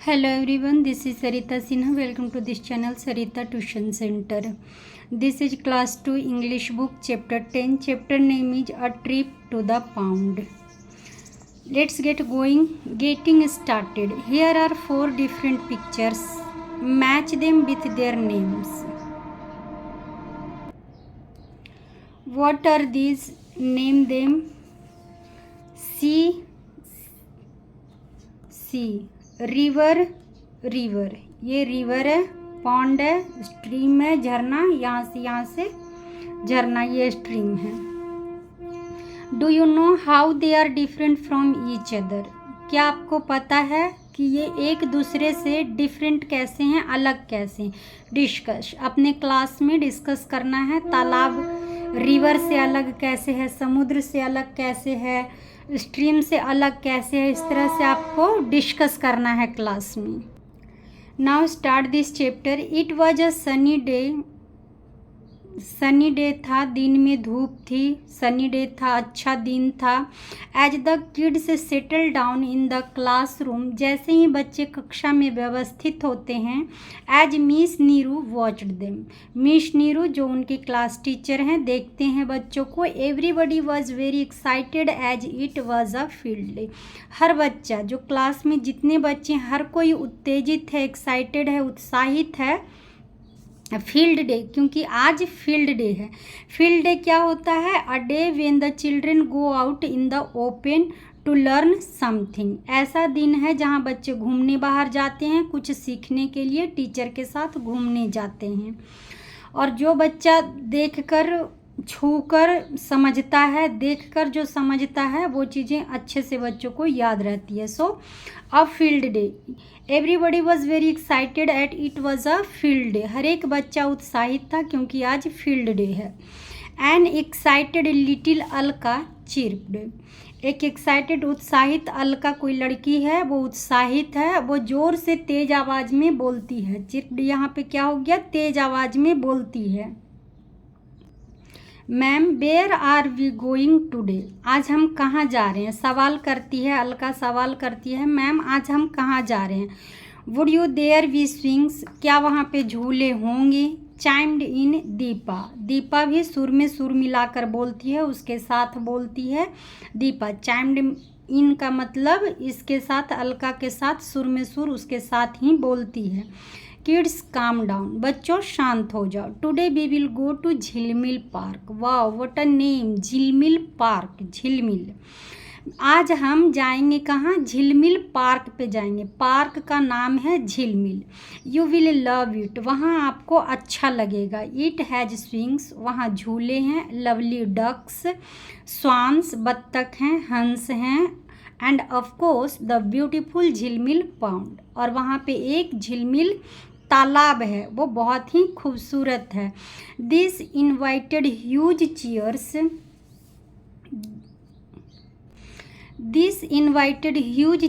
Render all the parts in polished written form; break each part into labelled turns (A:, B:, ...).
A: Hello everyone, this is Sarita Sinha. Welcome to this channel Sarita Tuition Center. This is class 2 English book chapter 10. Chapter name is A Trip to the Pound. Let's get getting started. Here are 4 different pictures. Match them with their names. What are these? Name them. sea, river, ये river है, pond है, stream है, झरना, यहाँ से झरना, ये stream है. Do you know how they are different from each other? क्या आपको पता है कि ये एक दूसरे से डिफरेंट कैसे हैं, अलग कैसे हैं? डिस्कस, अपने क्लास में डिस्कस करना है. तालाब रिवर से अलग कैसे है, समुद्र से अलग कैसे है, स्ट्रीम से अलग कैसे है, इस तरह से आपको डिस्कस करना है क्लास में. Now start this chapter. It was a sunny day था, दिन में धूप थी. सनी डे था, अच्छा दिन था. As the kids settle down in the classroom, जैसे ही बच्चे कक्षा में व्यवस्थित होते हैं. As miss Neeru watched them, miss Neeru जो उनकी क्लास टीचर हैं, देखते हैं बच्चों को. Everybody was very excited as it was a field day. हर बच्चा, जो क्लास में जितने बच्चे हैं, हर कोई उत्तेजित है, एक्साइटेड है, उत्साहित है. फील्ड डे, क्योंकि आज फील्ड डे है. फील्ड डे क्या होता है? A day when the children go out in the open to learn something. ऐसा दिन है जहाँ बच्चे घूमने बाहर जाते हैं, कुछ सीखने के लिए टीचर के साथ घूमने जाते हैं. और जो बच्चा देखकर, छूकर समझता है, देखकर जो समझता है, वो चीज़ें अच्छे से बच्चों को याद रहती है. So a field day, everybody was very excited at it was a field day. हर एक बच्चा उत्साहित था क्योंकि आज फील्ड डे है. An excited little Alka chirped, एक एक्साइटेड उत्साहित अलका कोई लड़की है, वो उत्साहित है, वो जोर से तेज आवाज़ में बोलती है. चिर्प्ड यहाँ पे क्या हो गया? तेज आवाज़ में बोलती है. Ma'am where are we going today, आज हम कहाँ जा रहे हैं? सवाल करती है अलका, सवाल करती है, मैम आज हम कहाँ जा रहे हैं? Would you there we swings, क्या वहाँ पे झूले होंगे? चाइम्ड इन दीपा, दीपा भी सुर में सुर मिलाकर बोलती है, उसके साथ बोलती है दीपा. चाइम्ड इन का मतलब इसके साथ, अलका के साथ सुर में सुर उसके साथ ही बोलती है. किड्स काम डाउन, बच्चों शांत हो जाओ. Today we will go to Jhilmil park. Wow what a name, Jhilmil park, Jhilmil. आज हम जाएंगे कहाँ? झिलमिल पार्क पे जाएंगे. पार्क का नाम है झिलमिल. यू विल लव इट, वहाँ आपको अच्छा लगेगा. इट हैज़ स्विंग्स, वहाँ झूले हैं. लवली डक्स, स्वान्स, बत्तख हैं, हंस हैं. End of course the beautiful झिलमिल पाउंड, और वहाँ पे एक झिलमिल तालाब है, वो बहुत ही खूबसूरत है. This invited huge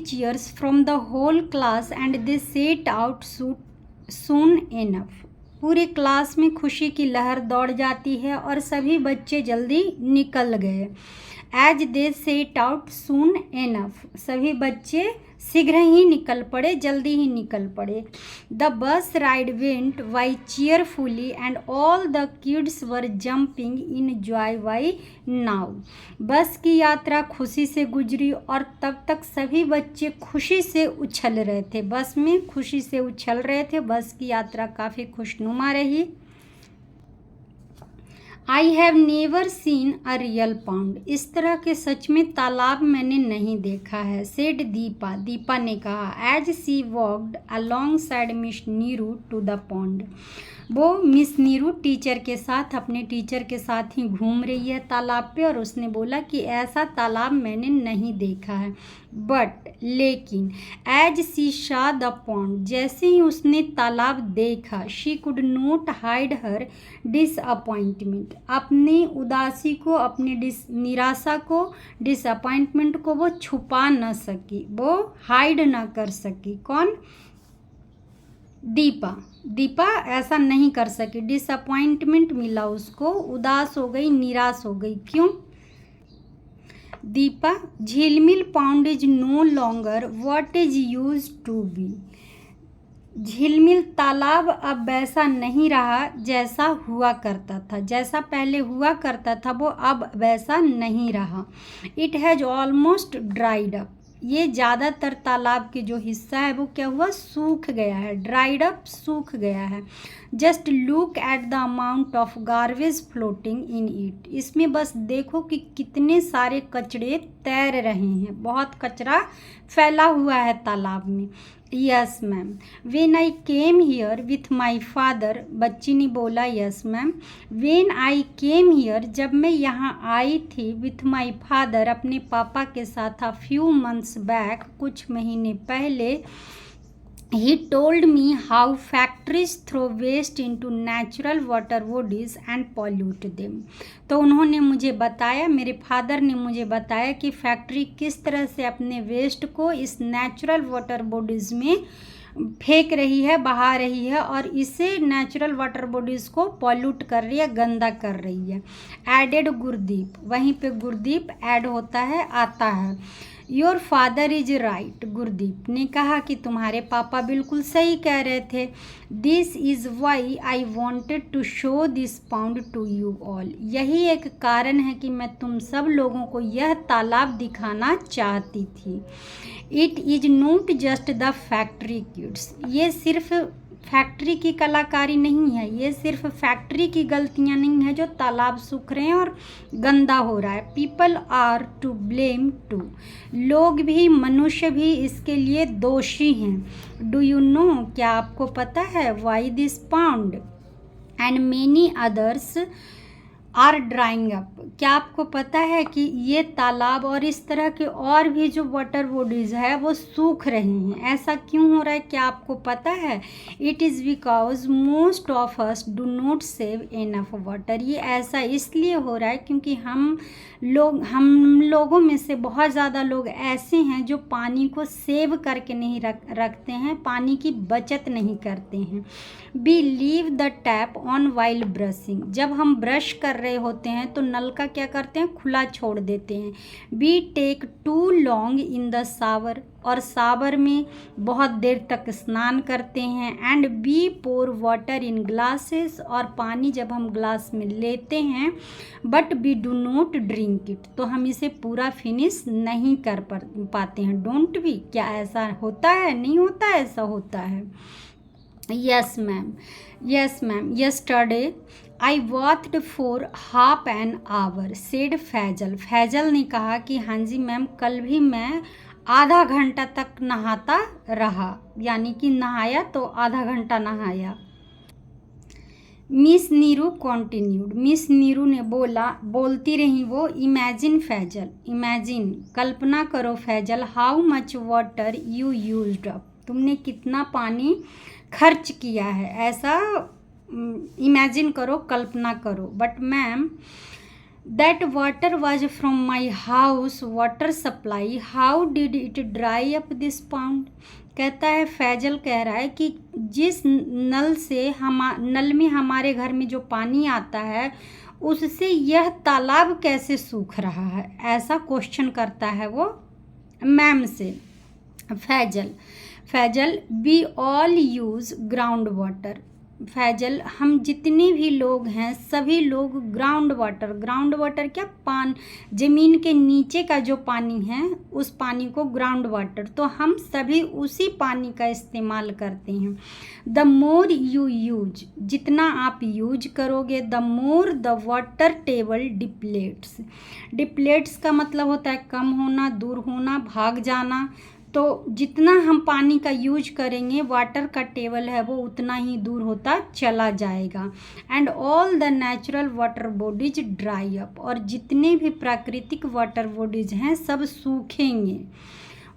A: cheers from the whole class and they set out soon enough. पूरे क्लास में खुशी की लहर दौड़ जाती है और सभी बच्चे जल्दी निकल गए. As they set out soon enough, सभी बच्चे शीघ्र ही निकल पड़े, जल्दी ही निकल पड़े. The bus ride went by cheerfully and all the kids were jumping in joy by now. Bus की यात्रा खुशी से गुजरी और तब तक सभी बच्चे खुशी से उछल रहे थे. बस में खुशी से उछल रहे थे. बस की यात्रा काफ़ी खुशनुमा रही. I have never seen a real pound, इस तरह के सच में तालाब मैंने नहीं देखा है. सेड दीपा, दीपा ने कहा. As she walked alongside miss Neeru to the pond, वो मिस नीरू टीचर के साथ, अपने टीचर के साथ ही घूम रही है तालाब पे, और उसने बोला कि ऐसा तालाब मैंने नहीं देखा है. बट लेकिन, एज सी शा द पॉन्ड, जैसे ही उसने तालाब देखा, she could note hide her disappointment, अपनी उदासी को, अपनी निराशा को, डिसअपॉइंटमेंट को वो छुपा न सकी, वो हाइड न कर सकी. कौन? दीपा. दीपा ऐसा नहीं कर सकी. डिसअपॉइंटमेंट मिला उसको, उदास हो गई, निराश हो गई. क्यों? Deepa, Jhilmil pond is no longer what is use to be. Jhilmil तालाब अब वैसा नहीं रहा जैसा हुआ करता था, जैसा पहले हुआ करता था वो अब वैसा नहीं रहा। It has almost dried up, ये ज़्यादातर तालाब के जो हिस्सा है वो क्या हुआ, सूख गया है, ड्राइड अप, सूख गया है। Just look at the amount of garbage floating in it, इसमें बस देखो कि कितने सारे कचड़े तैर रहे हैं, बहुत कचरा फैला हुआ है तालाब में। Yes ma'am, when I came here with my father, बच्ची ने बोला yes ma'am. When I came here, जब मैं यहाँ आई थी, विथ माई फादर, अपने पापा के साथ, अ फ्यू मंथ्स बैक, कुछ महीने पहले, he told me how factories throw waste into natural water bodies and pollute them। तो उन्होंने मुझे बताया, मेरे फादर ने मुझे बताया कि फैक्ट्री किस तरह से अपने वेस्ट को इस नेचुरल वाटर बॉडीज़ में फेंक रही है, बहा रही है, और इससे नेचुरल वाटर बॉडीज़ को पॉल्यूट कर रही है, गंदा कर रही है। एडेड गुरदीप, वहीं पे गुरदीप ऐड होता है, आता है। Your father is right, Gurdeep ने कहा कि तुम्हारे पापा बिल्कुल सही कह रहे थे। This is why I wanted to show this pond to you all, यही एक कारण है कि मैं तुम सब लोगों को यह तालाब दिखाना चाहती थी। It is not just the factory kids, ये सिर्फ फैक्ट्री की कलाकारी नहीं है, ये सिर्फ फैक्ट्री की गलतियां नहीं है जो तालाब सूख रहे हैं और गंदा हो रहा है। People are to blame too, लोग भी, मनुष्य भी इसके लिए दोषी हैं। डू यू नो, क्या आपको पता है, why this pond and many others are drying up, क्या आपको पता है कि ये तालाब और इस तरह के और भी जो वाटर बॉडीज़ है वो सूख रही हैं। ऐसा क्यों हो रहा है, क्या आपको पता है? It is because most of us do not save enough water, ये ऐसा इसलिए हो रहा है क्योंकि हम लोगों में से बहुत ज़्यादा लोग ऐसे हैं जो पानी को सेव करके नहीं रखते हैं, पानी की बचत नहीं करते हैं। B leave the tap on while brushing, जब हम ब्रश कर रहे होते हैं तो नल का क्या करते हैं, खुला छोड़ देते हैं। We take too long in the shower, और शावर में बहुत देर तक स्नान करते हैं। And we pour water in glasses, और पानी जब हम ग्लास में लेते हैं, but we do not drink it, तो हम इसे पूरा फिनिश नहीं कर पाते हैं। डोंट वी, क्या ऐसा होता है, नहीं होता, ऐसा होता है। Yes ma'am, yes ma'am, yesterday I वॉथड for half an hour, said Faisal, Faisal ने कहा कि हाँ जी मैम, कल भी मैं आधा घंटा तक नहाता रहा, यानी कि नहाया तो आधा घंटा नहाया। Miss Neeru continued, miss Neeru ने बोलती रही वो, इमेजिन फैजल, इमेजिन, कल्पना करो Faizal, how much water you used up, तुमने कितना पानी खर्च किया है, ऐसा इमेजिन करो, कल्पना करो। But ma'am, that water was from my house water supply, how did it dry up this pound, कहता है, फैजल कह रहा है कि जिस नल में हमारे घर में जो पानी आता है उससे यह तालाब कैसे सूख रहा है, ऐसा क्वेश्चन करता है वो मैम से। Faizal, we all use ground water, Faizal, हम जितने भी लोग हैं सभी लोग ग्राउंड वाटर क्या, ज़मीन के नीचे का जो पानी है उस पानी को ग्राउंड वाटर, तो हम सभी उसी पानी का इस्तेमाल करते हैं। द मोर यू यूज, जितना आप यूज करोगे, the more the water table depletes, depletes का मतलब होता है कम होना, दूर होना, भाग जाना, तो जितना हम पानी का यूज करेंगे, वाटर का टेबल है वो उतना ही दूर होता चला जाएगा। And all the natural water bodies dry up, और जितने भी प्राकृतिक वाटर बॉडीज हैं सब सूखेंगे।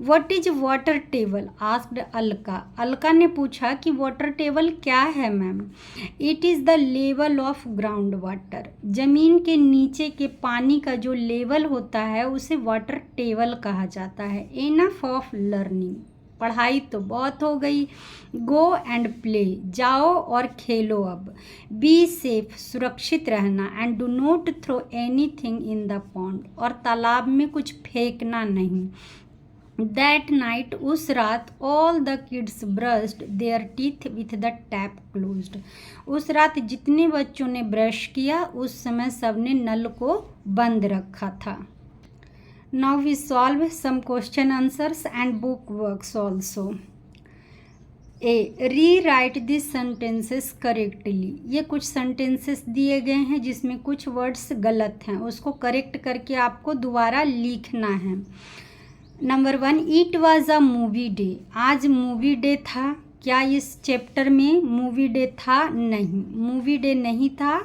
A: What is water table, asked Alka, Alka ने पूछा कि वाटर टेबल क्या है ma'am. It is the level of ground water, ज़मीन के नीचे के पानी का जो लेवल होता है उसे वाटर टेबल कहा जाता है। इनफ ऑफ लर्निंग, पढ़ाई तो बहुत हो गई। गो एंड प्ले, जाओ और खेलो अब। बी सेफ, सुरक्षित रहना। And do not throw anything in the pond, और तालाब में कुछ फेंकना नहीं। दैट नाइट, उस रात, all the kids brushed there teeth with the tap closed. उस रात जितने बच्चों ने ब्रश किया उस समय सबने नल को बंद रखा था। Now we solve some question answers and book works also. A, rewrite this sentences correctly. ये कुछ सेंटेंसेस दिए गए हैं जिसमें कुछ वर्ड्स गलत हैं, उसको करेक्ट करके आपको दोबारा लिखना है। Number 1, it was a movie day. आज मूवी डे था। क्या इस चैप्टर में मूवी डे था? नहीं, मूवी डे नहीं था,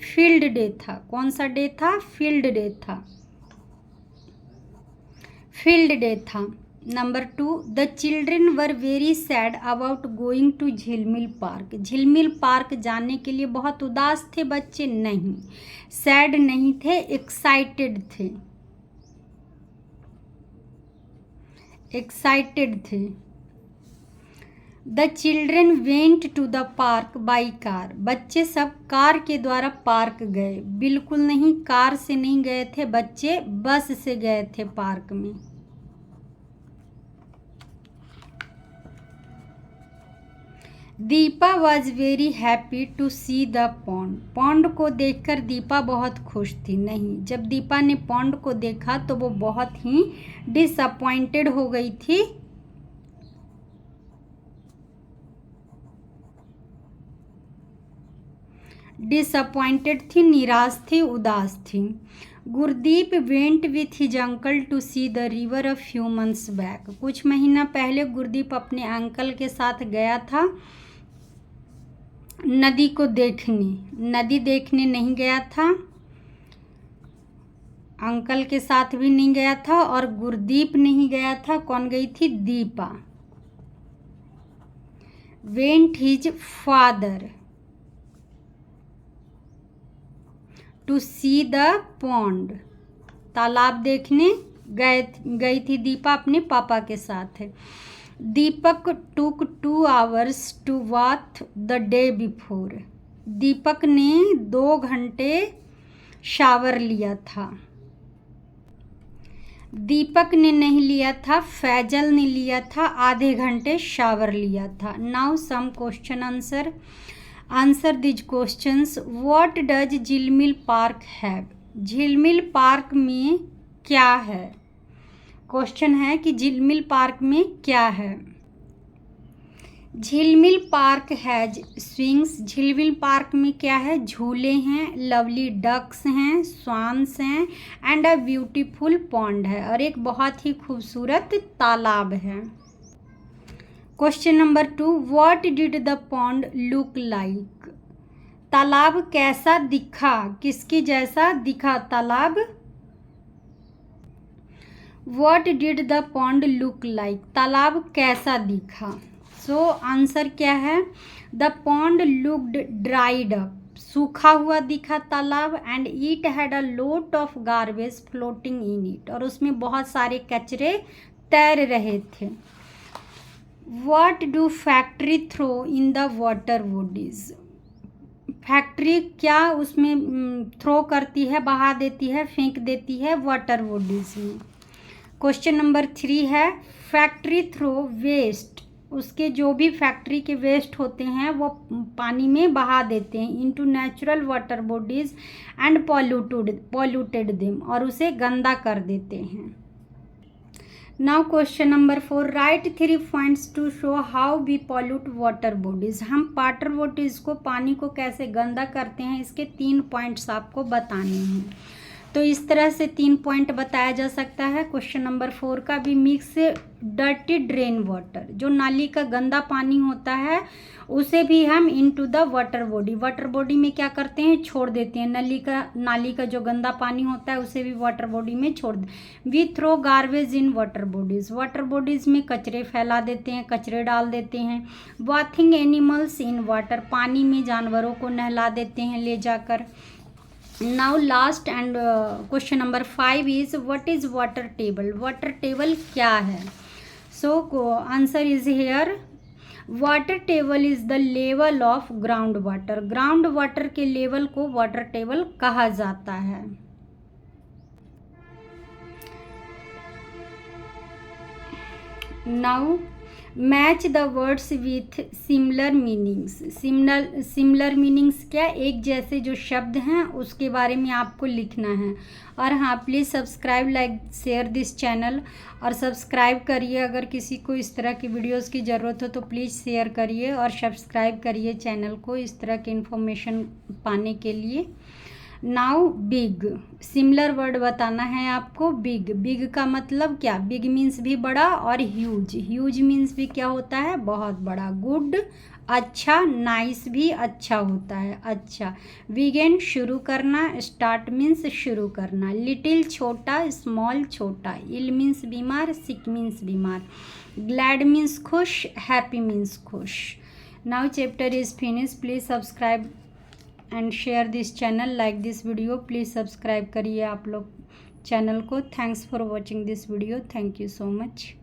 A: फील्ड डे था। कौन सा डे था? फील्ड डे था, फील्ड डे था। Number 2, the children were very sad about going to Jhilmil park. Jhilmil park जाने के लिए बहुत उदास थे बच्चे? नहीं, सैड नहीं थे, एक्साइटेड थे, एक्साइटेड थे। The children went to the park by car. बच्चे सब कार के द्वारा पार्क गए? बिल्कुल नहीं, कार से नहीं गए थे बच्चे, बस से गए थे पार्क में। Deepa was very happy to see the pond. Pond को देखकर दीपा बहुत खुश थी? नहीं, जब दीपा ने पॉन्ड को देखा तो वो बहुत ही डिसअपॉइंटेड हो गई थी। डिसअपॉइंटेड थी, निराश थी, उदास थी। Gurdeep went with his uncle to see the river a few months back. कुछ महीना पहले गुरदीप अपने अंकल के साथ गया था नदी को देखने। नदी देखने नहीं गया था, अंकल के साथ भी नहीं गया था, और गुरदीप नहीं गया था। कौन गई थी? Deepa. Went his father to see the pond. तालाब देखने गई थी दीपा अपने पापा के साथ। दीपक took 2 hours to bath the day before. Deepak ने 2 घंटे शावर लिया था। दीपक ने नहीं लिया था, फैजल ने लिया था, आधे घंटे शावर लिया था। Now some question answer. Answer these questions. What does Jhilmil park have? Jhilmil park में क्या है? क्वेश्चन है कि झिलमिल पार्क में क्या है। झिलमिल पार्क हैज स्विंग्स। झिलमिल पार्क में क्या है? झूले हैं, लवली डक्स हैं, स्वान्स हैं, एंड अ ब्यूटीफुल पॉन्ड है, और एक बहुत ही खूबसूरत तालाब है। Question number 2, what did the pond look like? तालाब कैसा दिखा? किसके जैसा दिखा तालाब? What did the pond look like? तालाब कैसा दिखा? सो आंसर क्या है? The pond looked dried up. सूखा हुआ दिखा तालाब। And it had a lot of garbage floating in it, और उसमें बहुत सारे कचरे तैर रहे थे। What do factory throw in the water bodies? Factory क्या उसमें थ्रो करती है, बहा देती है, फेंक देती है वाटर बॉडीज में। क्वेश्चन नंबर 3 है, फैक्ट्री थ्रो वेस्ट। उसके जो भी फैक्ट्री के वेस्ट होते हैं वो पानी में बहा देते हैं into natural water bodies and polluted them, और उसे गंदा कर देते हैं। Now question number 4, write 3 points to show how we pollute water bodies. हम वाटर बॉडीज को, पानी को कैसे गंदा करते हैं, इसके 3 पॉइंट्स आपको बताने हैं। तो इस तरह से 3 पॉइंट बताया जा सकता है। क्वेश्चन नंबर 4 का भी, मिक्स डर्टी ड्रेन वाटर। जो नाली का गंदा पानी होता है उसे भी हम इनटू द वाटर बॉडी में क्या करते हैं? छोड़ देते हैं। नाली का जो गंदा पानी होता है उसे भी वाटर बॉडी में छोड़ दे। We throw garbage in water bodies में कचरे फैला देते हैं, कचरे डाल देते हैं। बाथिंग एनिमल्स इन वाटर, पानी में जानवरों को नहला देते हैं ले जाकर। Now last and question number 5 is, what is water table? Water table क्या है? So answer is here. Water table is the level of ground water. Ground water के लेवल को वाटर टेबल कहा जाता है. Now match the words with similar meanings. Similar meanings क्या, एक जैसे जो शब्द हैं उसके बारे में आपको लिखना है. और हाँ, please subscribe, like, share this channel. और सब्सक्राइब करिए, अगर किसी को इस तरह की वीडियोस की ज़रूरत हो तो प्लीज़ शेयर करिए और सब्सक्राइब करिए चैनल को इस तरह की इन्फॉर्मेशन पाने के लिए. नाउ बिग, सिमिलर वर्ड बताना है आपको. बिग, बिग का मतलब क्या, बिग मीन्स भी बड़ा, और ह्यूज, ह्यूज मीन्स भी क्या होता है, बहुत बड़ा. गुड, अच्छा. नाइस भी अच्छा होता है, अच्छा. बिगिन, शुरू करना. स्टार्ट मीन्स शुरू करना. लिटिल, छोटा. स्मॉल, छोटा. इल मीन्स बीमार. सिक मीन्स बीमार. ग्लैड मीन्स खुश. हैप्पी मीन्स खुश. Now chapter is finish. Please subscribe and share this channel, like this video. Please subscribe करिए आप लोग चैनल को. Thanks for watching this video. Thank you so much.